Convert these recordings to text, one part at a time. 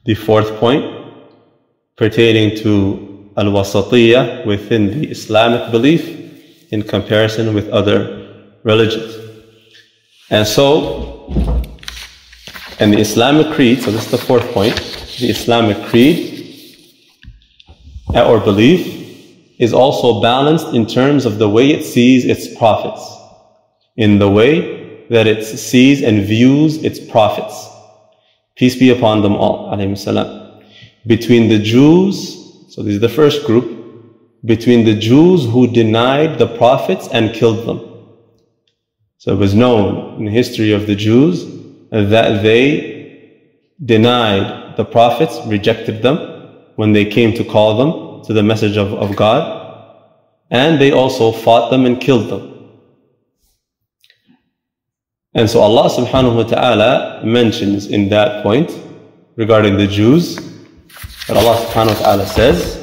The fourth point, pertaining to al-wasatiyah within the Islamic belief in comparison with other religions. And so, in the Islamic creed, so this is the fourth point, the Islamic creed or belief is also balanced in terms of the way it sees its prophets, in the way that it sees and views its prophets, peace be upon them all, alayhi salam. Between the Jews, so this is the first group, between the Jews who denied the prophets and killed them. So it was known in the history of the Jews that they denied the prophets, rejected them when they came to call them to the message of God, and they also fought them and killed them. And so Allah subhanahu wa ta'ala mentions in that point regarding the Jews that Allah subhanahu wa ta'ala says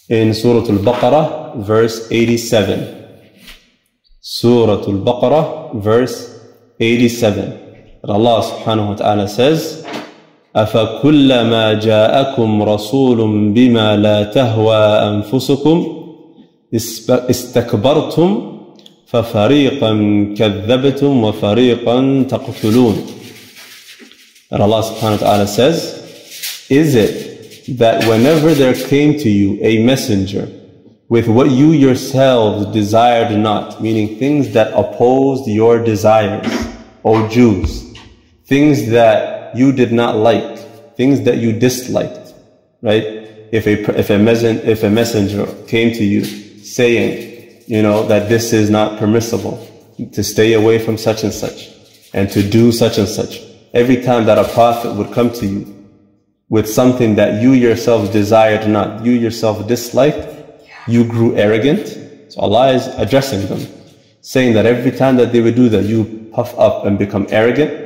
in Surah Al-Baqarah verse 87. Surah Al-Baqarah verse 87. That Allah subhanahu wa ta'ala says, أَفَكُلَّمَا جَاءَكُمْ رَسُولٌ بِمَا لَا تَهْوَى أَنفُسُكُمْ إِسْتَكْبَرْتُمْ فَفَرِيقًا كَذَّبْتُمْ وَفَرِيقًا تَقْتُلُونَ. And Allah subhanahu wa ta'ala says, is it that whenever there came to you a messenger with what you yourselves desired not, meaning things that opposed your desires, O Jews, things that you did not like, things that you disliked, right? If a messenger came to you saying, that this is not permissible, to stay away from such and such, and to do such and such. Every time that a prophet would come to you with something that you yourself desired not, you yourself disliked, you grew arrogant. So Allah is addressing them, saying that every time that they would do that, you puff up and become arrogant.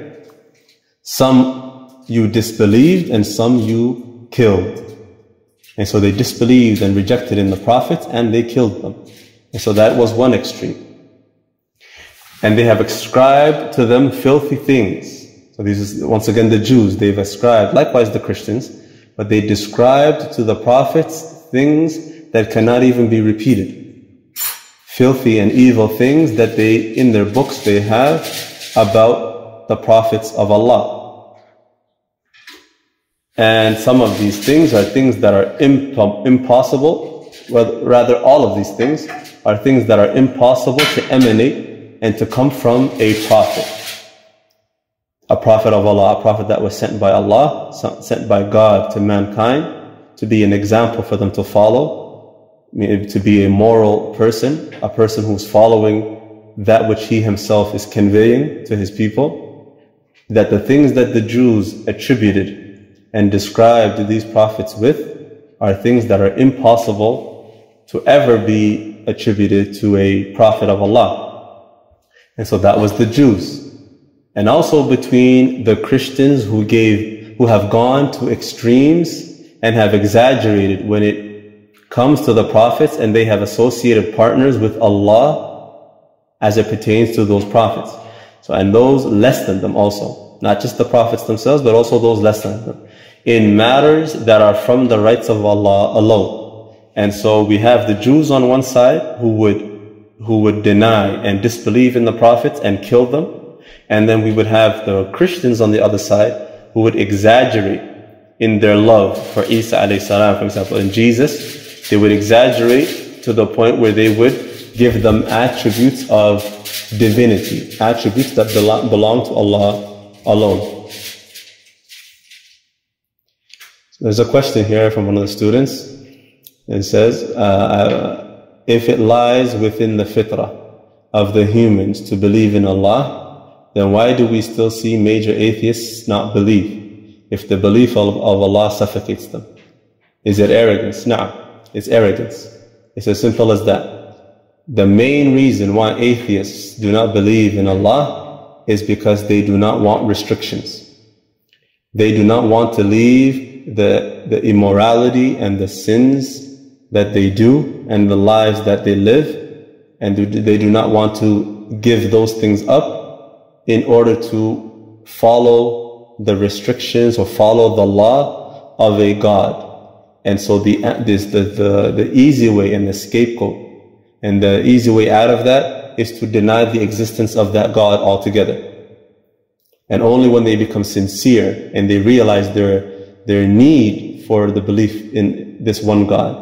Some you disbelieved and some you killed. And so they disbelieved and rejected in the prophets and they killed them. And so that was one extreme. And they have ascribed to them filthy things. So this is once again the Jews, they've ascribed, likewise the Christians, but they described to the prophets things that cannot even be repeated. Filthy and evil things that in their books they have about the prophets of Allah. And some of these things are things that are impossible, well, rather all of these things are things that are impossible to emanate and to come from a prophet. A prophet of Allah, a prophet that was sent by Allah, sent by God to mankind, to be an example for them to follow, to be a moral person, a person who's following that which he himself is conveying to his people. That the things that the Jews attributed and described these prophets with are things that are impossible to ever be attributed to a prophet of Allah. And so that was the Jews. And also between the Christians who have gone to extremes and have exaggerated when it comes to the prophets, and they have associated partners with Allah as it pertains to those prophets. So, and those less than them also, not just the prophets themselves, but also those less than them, in matters that are from the rights of Allah alone. And so we have the Jews on one side who would deny and disbelieve in the prophets and kill them. And then we would have the Christians on the other side who would exaggerate in their love for Isa alayhi salam, for example, in Jesus. They would exaggerate to the point where they would give them attributes of divinity, attributes that belong to Allah alone. So there's a question here from one of the students. It says, if it lies within the fitrah of the humans to believe in Allah, then why do we still see major atheists not believe if the belief of Allah suffocates them? Is it arrogance? No, it's arrogance. It's as simple as that. The main reason why atheists do not believe in Allah is because they do not want restrictions. They do not want to leave the immorality and the sins that they do and the lives that they live, and they do not want to give those things up in order to follow the restrictions or follow the law of a God. And so the easy way and the scapegoat and the easy way out of that is to deny the existence of that God altogether. And only when they become sincere and they realize their need for the belief in this one God,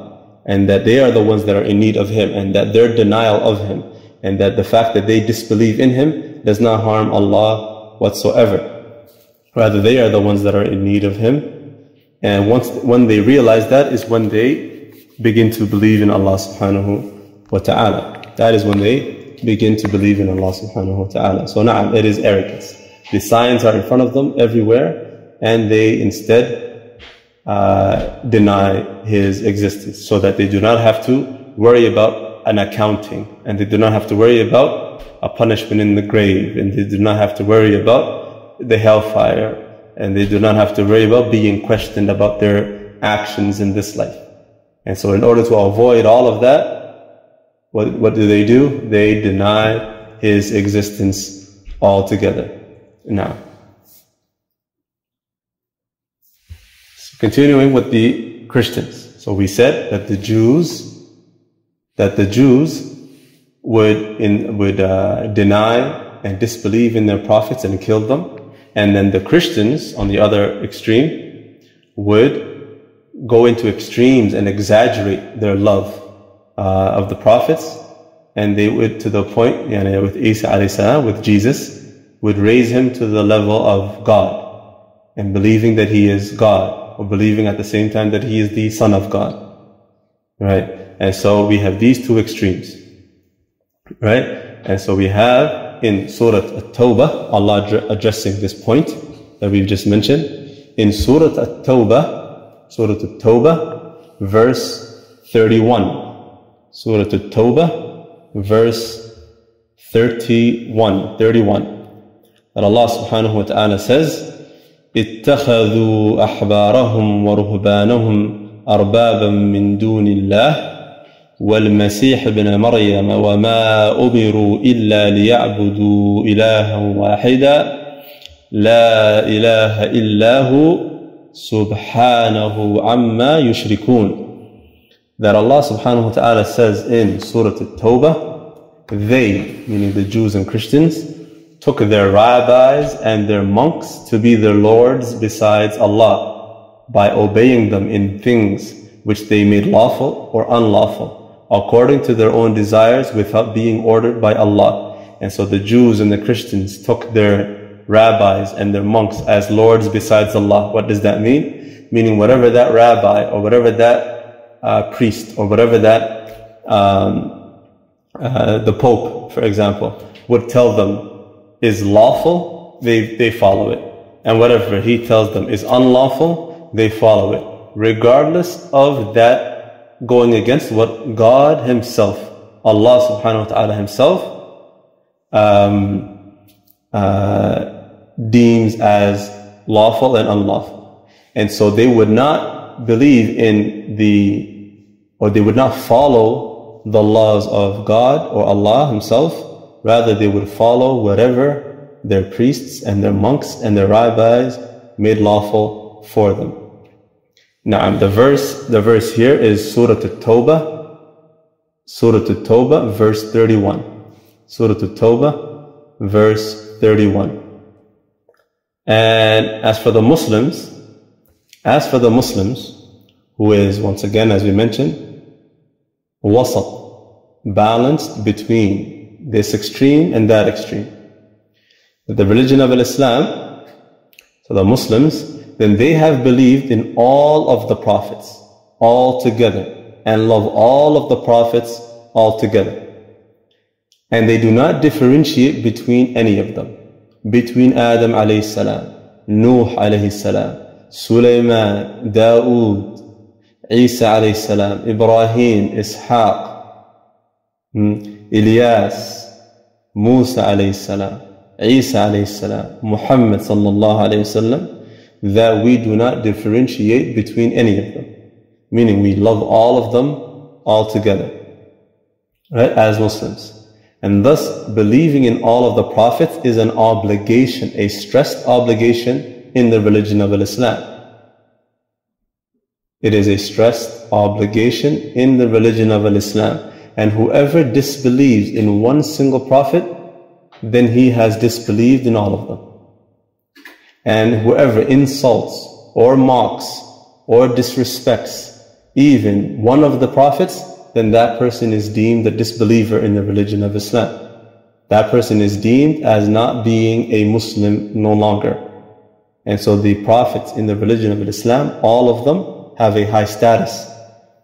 and that they are the ones that are in need of Him, and that their denial of Him, and that the fact that they disbelieve in Him does not harm Allah whatsoever. Rather, they are the ones that are in need of Him. And when they realize that is when they begin to believe in Allah subhanahu wa ta'ala. That is when they begin to believe in Allah subhanahu wa ta'ala. So na'am, it is arrogance. The signs are in front of them everywhere, and they instead deny His existence, so that they do not have to worry about an accounting, and they do not have to worry about a punishment in the grave, and they do not have to worry about the hellfire, and they do not have to worry about being questioned about their actions in this life. And so in order to avoid all of that, what do? They deny His existence altogether. Now, continuing with the Christians. So we said that the Jews would deny and disbelieve in their prophets and kill them. And then the Christians, on the other extreme, would go into extremes and exaggerate their love of the prophets. And they would, to the point, with Isa alayhi salam, with Jesus, would raise Him to the level of God, and believing that He is God, or believing at the same time that He is the Son of God, right? And so we have these two extremes, right? And so we have in Surah At-Tawbah, Allah addressing this point that we've just mentioned. In Surah At-Tawbah, verse 31. Surah At-Tawbah, verse 31. That Allah subhanahu wa ta'ala says, اتخذوا أحبارهم ورهبانهم أربابا من دون الله والمسيح ابن مريم وما أمروا إلا ليعبدوا إلها واحدا لا إله إلا هو سبحانه عما يشركون. That Allah subhanahu wa ta'ala says in Surah At-Tawbah, they, meaning the Jews and Christians, took their rabbis and their monks to be their lords besides Allah, by obeying them in things which they made lawful or unlawful, according to their own desires without being ordered by Allah. And so the Jews and the Christians took their rabbis and their monks as lords besides Allah. What does that mean? Meaning whatever that rabbi or whatever that priest or whatever that the Pope, for example, would tell them is lawful, they follow it. And whatever he tells them is unlawful, they follow it, regardless of that going against what God Himself, Allah subhanahu wa ta'ala Himself, deems as lawful and unlawful. And so they would not believe in they would not follow the laws of God or Allah Himself. Rather, they would follow whatever their priests and their monks and their rabbis made lawful for them. Now, the verse here is Surah At-Tawbah, verse 31. Surah At-Tawbah, verse 31. And as for the Muslims, who is, once again, as we mentioned, wasat, balanced between this extreme and that extreme. The religion of Islam, so the Muslims, then they have believed in all of the prophets all together and love all of the prophets all together. And they do not differentiate between any of them. Between Adam alayhi salam, Nuh alayhi salam, Sulaiman, Dawood, Isa alayhi salam, Ibrahim, Ishaq, Ilyas, Musa alayhi salam, Isa alayhi salam, Muhammad sallallahu alayhi wasallam, that we do not differentiate between any of them. Meaning we love all of them all together, right, as Muslims. And thus, believing in all of the prophets is an obligation, a stressed obligation in the religion of Islam. It is a stressed obligation in the religion of Islam. And whoever disbelieves in one single prophet, then he has disbelieved in all of them. And whoever insults or mocks or disrespects even one of the prophets, then that person is deemed a disbeliever in the religion of Islam. That person is deemed as not being a Muslim no longer. And so the prophets in the religion of Islam, all of them have a high status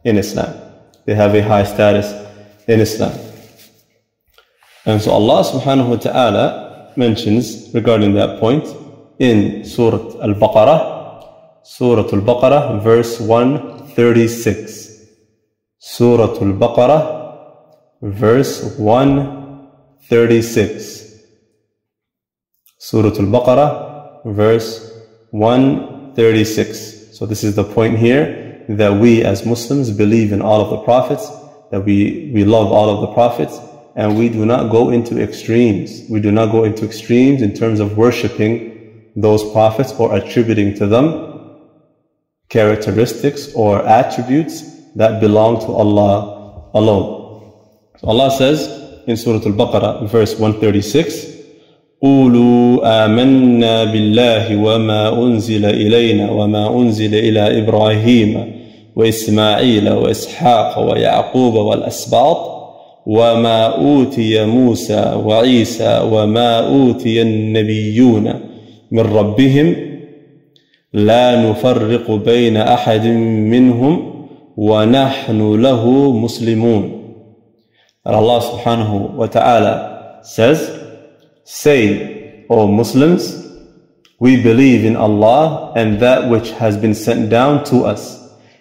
in Islam. They have a high status in Islam. And so Allah subhanahu wa ta'ala mentions regarding that point in Surah Al-Baqarah, verse 136. Surah Al-Baqarah, verse 136. Surah Al-Baqarah, verse 136. So this is the point here, that we as Muslims believe in all of the prophets, that we love all of the prophets, and we do not go into extremes. We do not go into extremes in terms of worshipping those prophets or attributing to them characteristics or attributes that belong to Allah alone. So Allah says in Surah Al-Baqarah, verse 136, قولوا آمنا بالله وما أنزل إلينا وما أنزل إلى إبراهيم وإسماعيل وإسحاق ويعقوب والأسباط وما أوتي موسى وعيسى وما أوتي النبيون من ربهم لا نفرق بين أحد منهم وَنَحْنُ لَهُ مُسْلِمُونَ. And Allah subhanahu wa ta'ala says, say, O Muslims, we believe in Allah and that which has been sent down to us,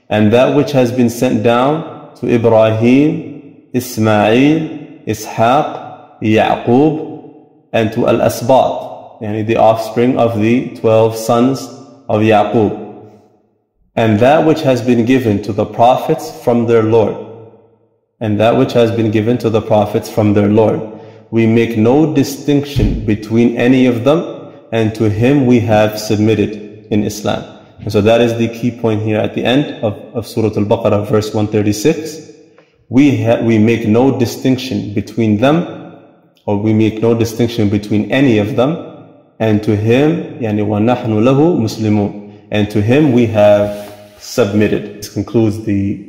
and that which has been sent down to Ibrahim, Ismail, Ishaq, Yaqub, and to Al-Asbat, yani the offspring of the 12 sons of Yaqub. And that which has been given to the prophets from their Lord. And that which has been given to the prophets from their Lord. We make no distinction between any of them, and to Him we have submitted in Islam. And so that is the key point here at the end of Surah Al-Baqarah, verse 136. We make no distinction between them, or we make no distinction between any of them, and to Him, yani وَنَحْنُ لَهُ مُسْلِمُونَ. And to Him we have submitted. This concludes the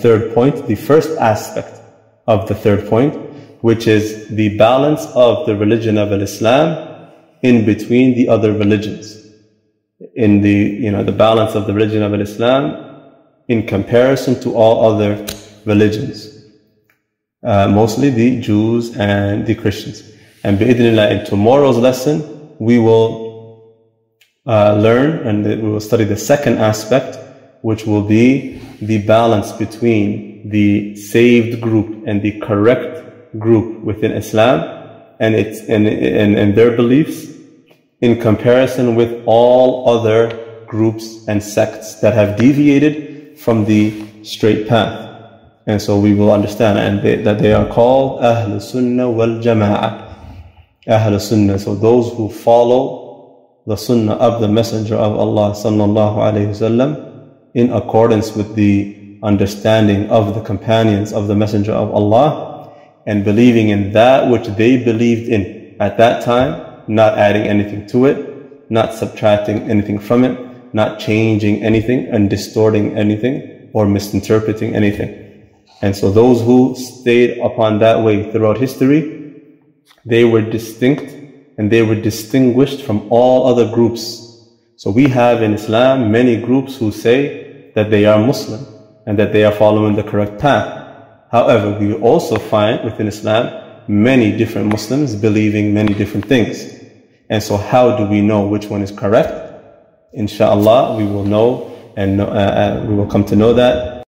third point, the first aspect of the third point, which is the balance of the religion of Islam in between the other religions. In the balance of the religion of Islam in comparison to all other religions, mostly the Jews and the Christians. And bi'idhnillah, in tomorrow's lesson we will learn and we will study the second aspect, which will be the balance between the saved group and the correct group within Islam and their beliefs in comparison with all other groups and sects that have deviated from the straight path. And so we will understand that they are called Ahl Sunnah wal Jama'ah. Ahl Sunnah, so those who follow the Sunnah of the Messenger of Allah sallallahu alayhi wasallam in accordance with the understanding of the companions of the Messenger of Allah, and believing in that which they believed in at that time, not adding anything to it, not subtracting anything from it, not changing anything and distorting anything or misinterpreting anything. And so those who stayed upon that way throughout history, they were distinct and they were distinguished from all other groups. So we have in Islam many groups who say that they are Muslim and that they are following the correct path. However, we also find within Islam many different Muslims believing many different things. And so how do we know which one is correct? Inshallah, we will know and we will come to know that